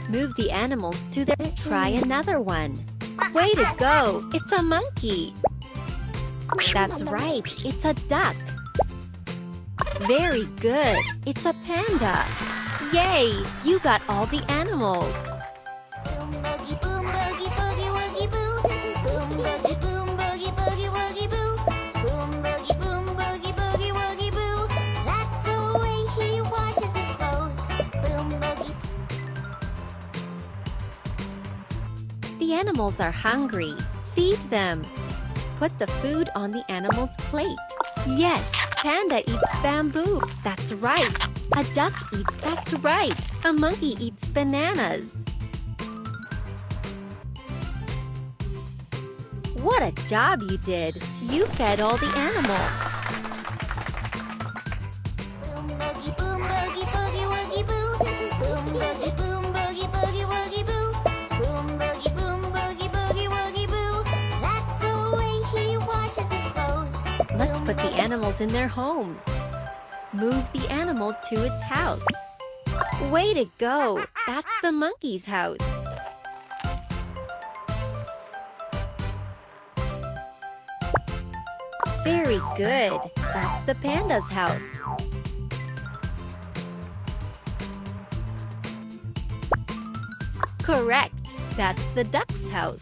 Move the animals to their... Try another one. Way to go! It's a monkey. That's right, it's a duck. Very good, it's a panda. Yay, you got all the animals. Boom boogie boom boogie boogie woogie boo. Boom boogie boom boogie boogie woogie boo. Boom boogie boom boogie boogie woogie boo. That's the way he washes his clothes. Boom boogie. The animals are hungry. Feed them. Put the food on the animal's plate. Yes, panda eats bamboo. That's right. A duck eats... That's right. A monkey eats bananas. What a job you did. You fed all the animals. Boom boogie boom boogie boogie woogie boo. Boom boogie boom boogie boogie woogie boo. Boom boogie boom boogie boogie woogie boo. That's the way he washes his clothes. Let's put the animals in their homes. Move the animal to its house. Way to go! That's the monkey's house. Very good. That's the panda's house. Correct. That's the duck's house.